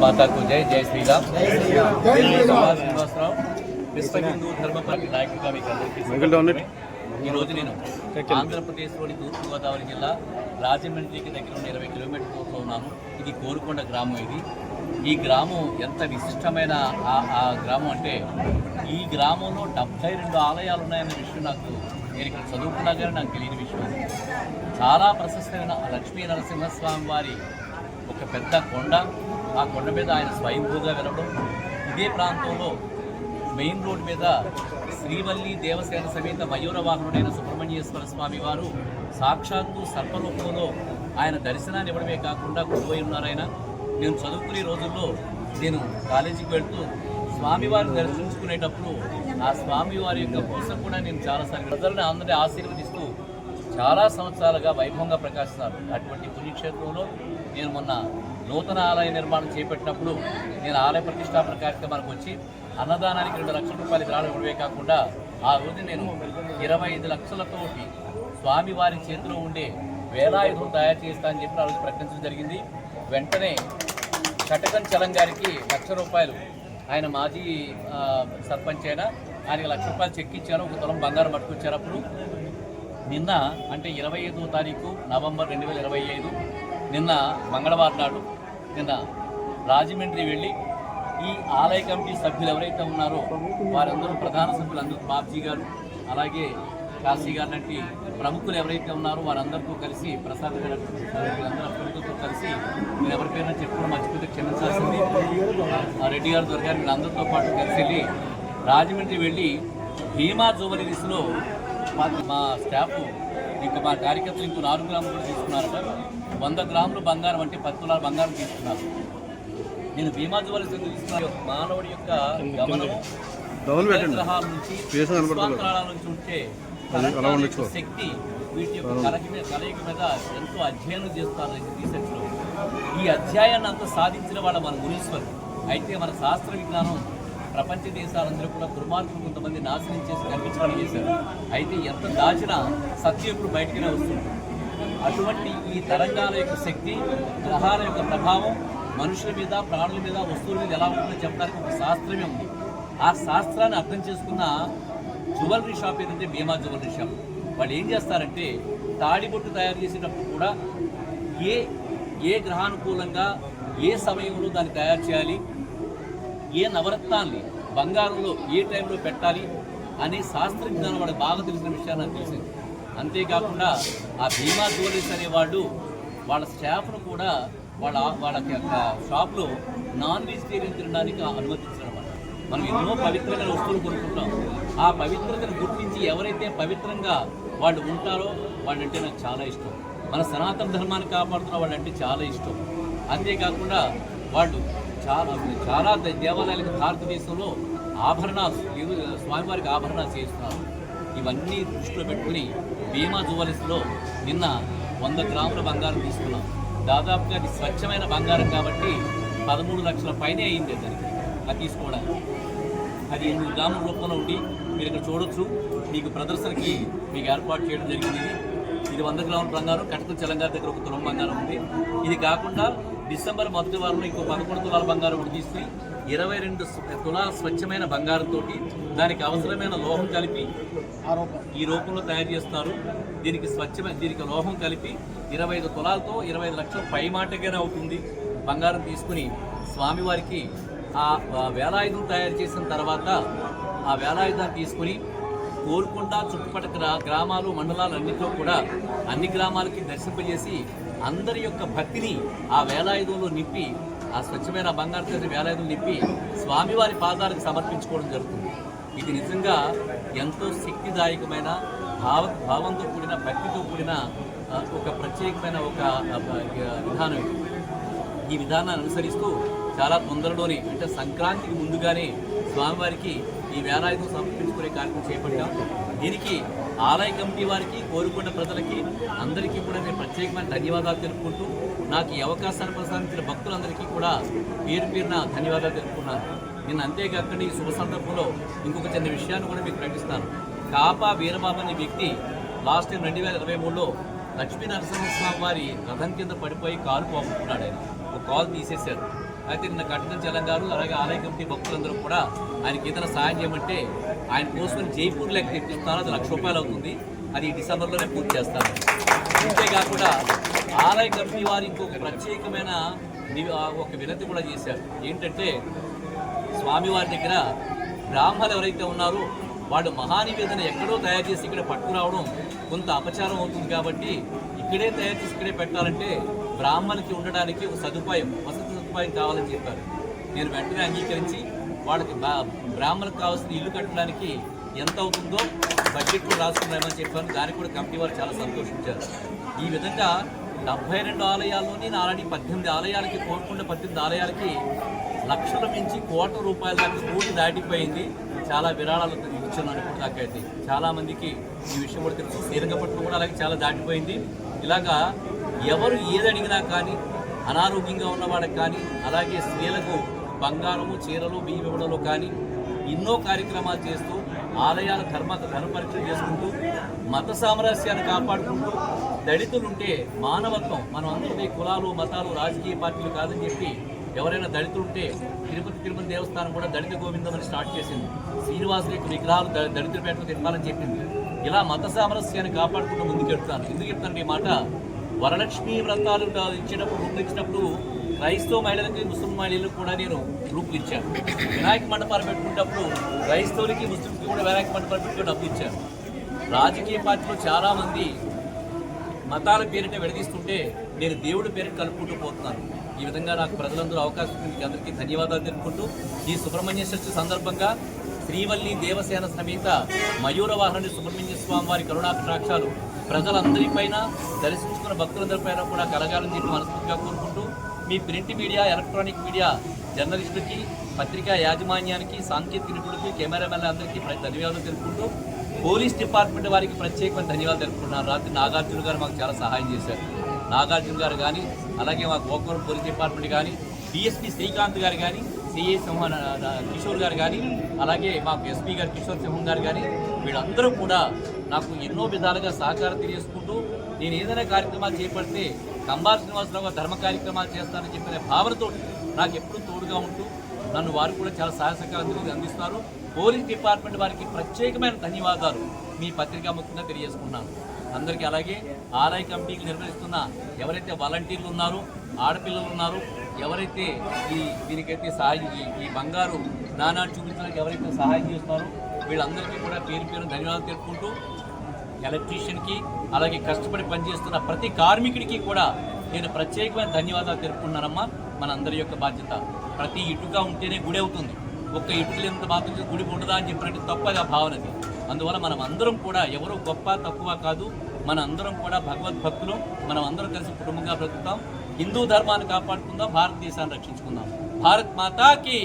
మాతాకు జై జై శ్రీరామ్. శ్రీనివాసరావు విశ్వ హిందూ ధర్మ పార్టీ నాయకుడిగా మీకు అందరికీ ఈ రోజు నేను ఆంధ్రప్రదేశ్లోని తూర్పుగోదావరి జిల్లా రాజమండ్రికి దగ్గర ఉన్న 20 కిలోమీటర్ల దూరంలో ఉన్నాను. ఇది కోరుకొండ గ్రామం. ఈ గ్రామం ఎంత విశిష్టమైన ఆ గ్రామం అంటే ఈ గ్రామంలో 72 ఆలయాలు ఉన్నాయన్న విషయం నేను ఇక్కడ చదువుకున్నా కానీ నాకు తెలియని విషయం. చాలా ప్రశస్తమైన లక్ష్మీ నరసింహస్వామి వారి ఒక పెద్ద కొండ, ఆ కొండ మీద ఆయన స్వయంభూగా వెలవడం. ఇదే ప్రాంతంలో మెయిన్ రోడ్ మీద శ్రీవల్లి దేవసేన సమేత మయూర వాహనుడైన సుబ్రహ్మణ్యేశ్వర స్వామి వారు సాక్షాత్తు సర్పరూపంలో ఆయన దర్శనాన్ని ఇవ్వడమే కాకుండా గురువై ఉన్నారు. ఆయన నేను చదువుకునే రోజుల్లో నేను కాలేజీకి వెళ్తూ స్వామివారిని దర్శించుకునేటప్పుడు ఆ స్వామివారి యొక్క కోసం కూడా నేను చాలాసార్లు ప్రజలను అందరినీ ఆశీర్వదిస్తూ చాలా సంవత్సరాలుగా వైభవంగా ప్రకాశిస్తున్నారు. అటువంటి పుణ్యక్షేత్రంలో నేను మొన్న నూతన ఆలయ నిర్మాణం చేపట్టినప్పుడు నేను ఆలయ ప్రతిష్టాపన కార్యక్రమానికి వచ్చి అన్నదానానికి 2 లక్షల రూపాయలు విరాళం ఇవ్వడమే కాకుండా ఆ రోజు నేను 25 లక్షలతోటి స్వామివారి చేతిలో ఉండే వేలాయుధం తయారు చేస్తానని చెప్పి ఆ రోజు ప్రకటించడం జరిగింది. వెంటనే కటకం చలం గారికి 1 లక్ష రూపాయలు, ఆయన మాజీ సర్పంచ్ అయినా ఆయనకి 1 లక్ష రూపాయలు చెక్ ఇచ్చారు. 1 తులం బంగారం పట్టుకొచ్చారు. అప్పుడు నిన్న అంటే 25వ తారీఖు నవంబర్ 2025 నిన్న మంగళవారం నాడు నిన్న రాజమండ్రి వెళ్ళి ఈ ఆలయ కమిటీ సభ్యులు ఎవరైతే ఉన్నారో వారందరూ ప్రధాన సభ్యులు అందరూ బాబ్జీ గారు, అలాగే కాశీ గారు లాంటి ప్రముఖులు ఎవరైతే ఉన్నారో వారందరితో కలిసి ప్రసాద్ గారు వీళ్ళందరూ కలిసి నేను ఎవరి పేరున చెప్పుకుని మర్చిపోతే క్షమించాల్సింది. రెడ్డి గారు దొరికారు. వీళ్ళందరితో పాటు కలిసి వెళ్ళి రాజమండ్రి వెళ్ళి భీమా జ్యువెలరీస్లో మా స్టాఫ్ ఇంకా మా కార్యకర్తలు ఇంకో 4 గ్రాములు కూడా తీసుకున్నారట. 100 గ్రాములు బంగారం అంటే 10 తులాల బంగారం తీసుకున్నారు. నేను భీమా జ్యువెలరీస్ తీసుకున్నాను. మానవుడి యొక్క గమనం గ్రహాల నుంచి నుంచి ఉంటే శక్తి వీటి యొక్క కలయిక మీద ఎంతో అధ్యయనం చేస్తారు రీసెర్చ్లో. ఈ అధ్యాయాన్ని అంతా సాధించిన వాళ్ళ మన మునీశ్వరుడు. అయితే మన శాస్త్ర విజ్ఞానం ప్రపంచ దేశాలందరూ కూడా దుర్మార్గులు కొంతమంది నాశనం చేసి కనిపించడానికి చేశారు. అయితే ఎంత దాచినా సత్యం ఇప్పుడు బయటకునే వస్తుంది. అటువంటి ఈ తరంగాల యొక్క శక్తి, గ్రహాల యొక్క ప్రభావం మనుషుల మీద, ప్రాణుల మీద, వస్తువుల మీద ఎలా ఉంటుందో చెప్పడానికి ఒక శాస్త్రమే ఉంది. ఆ శాస్త్రాన్ని అర్థం చేసుకున్న జ్యువెలరీ షాప్ ఏదంటే భీమా జ్యువెలరీ షాప్. వాళ్ళు ఏం చేస్తారంటే తాడిబొట్టు తయారు చేసేటప్పుడు కూడా ఏ గ్రహానుకూలంగా ఏ సమయంలో దాన్ని తయారు చేయాలి, ఏ నవరత్నాల్ని బంగారంలో ఏ టైంలో పెట్టాలి అనే శాస్త్ర విజ్ఞానం వాళ్ళకి బాగా తెలిసిన విషయాన్ని నాకు తెలిసింది. అంతేకాకుండా ఆ భీమా జ్యువెలరీస్ అనేవాళ్ళు వాళ్ళ స్టాఫ్ను కూడా వాళ్ళ యొక్క షాప్లో నాన్ వెజిటేరియన్ తినడానికి అనుమతించడం అన్నమాట. మనం ఎన్నో పవిత్రమైన వస్తువులు కొనుక్కుంటాం. ఆ పవిత్రతను గుర్తించి ఎవరైతే పవిత్రంగా వాళ్ళు ఉంటారో వాళ్ళంటే నాకు చాలా ఇష్టం. మన సనాతన ధర్మాన్ని కాపాడుతున్న వాళ్ళంటే చాలా ఇష్టం. అంతేకాకుండా వాళ్ళు చాలా దేవాలయాలకు భారతదేశంలో ఆభరణాలు, స్వామివారికి ఆభరణాలు చేస్తున్నారు. ఇవన్నీ దృష్టిలో పెట్టుకుని భీమా జ్యువెలరీస్లో నిన్న 100 గ్రాముల బంగారం తీసుకున్నాం. దాదాపుగా అది స్వచ్ఛమైన బంగారం కాబట్టి 13 లక్షల పైనే అయింది దానికి అది తీసుకోవడానికి. అది 8 గ్రాముల రూపంలో ఉండి మీరు ఇక్కడ చూడొచ్చు. మీకు ప్రదర్శనకి మీకు ఏర్పాటు చేయడం జరిగింది. ఇది 100 గ్రాముల బంగారం. కటకం చలంగారి దగ్గర 1 తులం బంగారం ఉంది. ఇది కాకుండా డిసెంబర్ మొదటి వారంలో ఇంకో 11 తులాల బంగారం కూడా తీసుకుని 22 తులాల స్వచ్ఛమైన బంగారంతో దానికి అవసరమైన లోహం కలిపి ఈ రూపంలో తయారు చేస్తారు. దీనికి లోహం కలిపి 25 తులాలతో 25 లక్షల పై మాటగానే అవుతుంది. బంగారం తీసుకుని స్వామివారికి ఆ వేలాయుధం తయారు చేసిన తర్వాత ఆ వేలాయుధాన్ని తీసుకుని కోరుకొండ చుట్టుపక్కల గ్రామాలు, మండలాలు అన్నింటిలో కూడా అన్ని గ్రామాలకి దర్శింపజేసి అందరి యొక్క భక్తిని ఆ వేలాయుధంలో నింపి, ఆ స్వచ్ఛమైన బంగారు చేసే వేలాయుధం నింపి స్వామివారి పాదాలకు సమర్పించుకోవడం జరుగుతుంది. ఇది నిజంగా ఎంతో శక్తిదాయకమైన భావంతో కూడిన, భక్తితో కూడిన ఒక ప్రత్యేకమైన ఒక విధానం. ఈ విధానాన్ని అనుసరిస్తూ చాలా తొందరలోనే అంటే సంక్రాంతికి ముందుగానే స్వామివారికి ఈ వేలాయుధం సమర్పించుకునే కార్యక్రమం చేపట్టాం. దీనికి ఆలయ కమిటీ వారికి, కోరుకొండ ప్రజలకి అందరికీ కూడా నేను ప్రత్యేకమైన ధన్యవాదాలు తెలుపుకుంటూ నాకు ఈ అవకాశాన్ని ప్రసాదించిన భక్తులందరికీ కూడా పేరు పేరున ధన్యవాదాలు తెలుపుకున్నాను. నేను అంతేకాకుండా ఈ శుభ సందర్భంలో ఇంకొక చిన్న విషయాన్ని కూడా మీకు ప్రకటిస్తాను. కాపా వీరబాబు అనే వ్యక్తి లాస్ట్ టైం 2023లో లక్ష్మీ నరసింహస్వామి వారి రథం కింద పడిపోయి కాలు పోగొట్టుకున్నాడు. ఆయన ఒక కాలు తీసేశారు. అయితే నిన్న కట్టిన చలం గారు అలాగే ఆలయ కమిటీ భక్తులందరూ కూడా ఆయనకి ఏదైనా సాయం చేయమంటే ఆయన కోసం జైపూర్ లెక్క తెప్పిస్తాను, అది ₹1,00,000 అవుతుంది, అది డిసెంబర్లోనే పూర్తి చేస్తాను. అంతేకాకుండా ఆలయ కమిటీ వారు ఇంకొక ప్రత్యేకమైన ఒక వినతి కూడా చేశారు. ఏంటంటే స్వామివారి దగ్గర బ్రాహ్మణులు ఎవరైతే ఉన్నారో వాళ్ళు మహానివేదన ఎక్కడో తయారు చేసి ఇక్కడ పట్టుకురావడం కొంత అపచారం అవుతుంది, కాబట్టి ఇక్కడే తయారు చేసి ఇక్కడే పెట్టాలంటే బ్రాహ్మణులకి ఉండడానికి ఒక సదుపాయం, వసతి సదుపాయం కావాలని చెప్పారు. నేను వెంటనే అంగీకరించి వాళ్ళకి బ్రాహ్మణులకు కావాల్సిన ఇల్లు కట్టడానికి ఎంత అవుతుందో బడ్జెట్లో రాసుకున్నామని చెప్పాను. దానికి కూడా కమిటీ వారు చాలా సంతోషించారు. ఈ విధంగా 72 ఆలయాల్లోని ఆల్రెడీ 18 ఆలయాలకి, కోరుకుండా 18 ఆలయాలకి లక్షల మించి ₹1,00,00,000 దాకా కోటి దాటిపోయింది. చాలా విరాళాలు ఇచ్చున్నాను ఇప్పుడు దాకా. అయితే చాలామందికి ఈ విషయం కూడా తెలుసు. శ్రీరంగపట్నం కూడా అలాగే చాలా దాటిపోయింది. ఇలాగా ఎవరు ఏది అడిగినా కానీ, అనారోగ్యంగా ఉన్న వాళ్ళకి కానీ, అలాగే స్త్రీలకు బంగారము, చీరలు, బియ్యం ఇవ్వడంలో కానీ ఎన్నో కార్యక్రమాలు చేస్తూ ఆలయాల ధర్మ పరీక్షలు చేసుకుంటూ మత సామరస్యాన్ని కాపాడుకుంటూ దళితులుంటే మానవత్వం, మనం అందరినీ కులాలు, మతాలు, రాజకీయ పార్టీలు కాదని చెప్పి ఎవరైనా దళితులుంటే తిరుపతి దేవస్థానం కూడా దళిత గోవిందం అని స్టార్ట్ చేసింది. శ్రీనివాసుల యొక్క విగ్రహాలు దళితుల పేటలో తిప్పాలని చెప్పింది. ఇలా మత సామరస్యాన్ని కాపాడుకుంటూ ముందుకెళ్తాను. ఎందుకు చెప్తాను ఈ మాట? వరలక్ష్మి వ్రతాలు ఇచ్చినప్పుడు క్రైస్తవ మహిళలకి, ముస్లిం మహిళలకు కూడా నేను గ్రూపులు ఇచ్చాను. వినాయక మండపాలు పెట్టుకున్నప్పుడు క్రైస్తవులకి, ముస్లింకి కూడా వినాయక మండపాలు పెట్టుకుని డబ్బులు ఇచ్చాను. రాజకీయ పార్టీలో చాలామంది మతాల పేరిట విడదీస్తుంటే నేను దేవుడి పేరిట కలుపుకుంటూ పోతున్నాను. ఈ విధంగా నాకు ప్రజలందరూ అవకాశం ఇచ్చిన అందరికీ ధన్యవాదాలు తెలుపుకుంటూ ఈ సుబ్రహ్మణ్య షష్ఠి సందర్భంగా శ్రీవల్లి దేవసేన సమేత మయూరవాహనుడి సుబ్రహ్మణ్య స్వామి వారి కరుణాకటాక్షాలు ప్రజలందరిపైన, దర్శించుకున్న భక్తులందరిపైన కూడా కలగాలని చెప్పి మనస్ఫూర్తిగా కోరుకుంటూ me print media, electronic media జర్నలిస్టులకి, పత్రికా యాజమాన్యానికి, సాంకేతిక నిపుణులకి, కెమెరామెన్ల అందరికీ ధన్యవాదాలు తెలుపుకుంటూ పోలీస్ డిపార్ట్మెంట్ వారికి ప్రత్యేకమైన ధన్యవాదాలు తెలుపుకుంటున్నాను. రాత్రి నాగార్జున గారు మాకు చాలా సహాయం చేశారు. నాగార్జున గారు కానీ, అలాగే మా గోకవరం పోలీస్ డిపార్ట్మెంట్ కానీ, డిఎస్పీ శ్రీకాంత్ గారు కానీ, సిఐ కిషోర్ గారు కానీ, అలాగే మాకు ఎస్పీ గారు కిషోర్ సింహం గారు కానీ, వీళ్ళందరూ కూడా నాకు ఎన్నో విధాలుగా సహకారం తెలియజేసుకుంటూ నేను ఏదైనా కార్యక్రమాలు చేపడితే కంబాల శ్రీనివాసరావు గారు ధర్మ కార్యక్రమాలు చేస్తానని చెప్పిన భావనతో నాకు ఎప్పుడూ తోడుగా ఉంటూ నన్ను వారు కూడా చాలా సహాయ సహకారం అందిస్తున్నారు. పోలీస్ డిపార్ట్మెంట్ వారికి ప్రత్యేకమైన ధన్యవాదాలు మీ పత్రికా ముఖ్యంగా తెలియజేసుకున్నాను అందరికీ. అలాగే ఆలయ కమిటీకి నిర్వహిస్తున్న ఎవరైతే వాలంటీర్లు ఉన్నారో, ఆడపిల్లలు ఉన్నారో, ఎవరైతే దీనికైతే సహాయం, ఈ బంగారు నాణాలు చూపించడానికి ఎవరైతే సహాయం చేస్తున్నారో వీళ్ళందరికీ కూడా పేరు పేరు ధన్యవాదాలు తెలుపుకుంటూ, ఎలక్ట్రీషియన్కి అలాగే కష్టపడి పనిచేస్తున్న ప్రతి కార్మికుడికి కూడా నేను ప్రత్యేకమైన ధన్యవాదాలు తెలుపుకున్నానమ్మా. మన అందరి యొక్క బాధ్యత. ప్రతి ఇటుక ఉంటేనే గుడి అవుతుంది. ఒక్క ఇటుకలేంత మాత్రం గుడి ఉండదా అని చెప్పినట్టు తప్పగా భావనది. అందువల్ల మనం అందరం కూడా ఎవరు గొప్ప తక్కువ కాదు, మన అందరం కూడా భగవద్భక్తులు. మనం అందరం కలిసి కుటుంబంగా బ్రతుకుతాం. హిందూ ధర్మాన్ని కాపాడుకుందాం, భారతదేశాన్ని రక్షించుకుందాం. భారత్ మాతాకి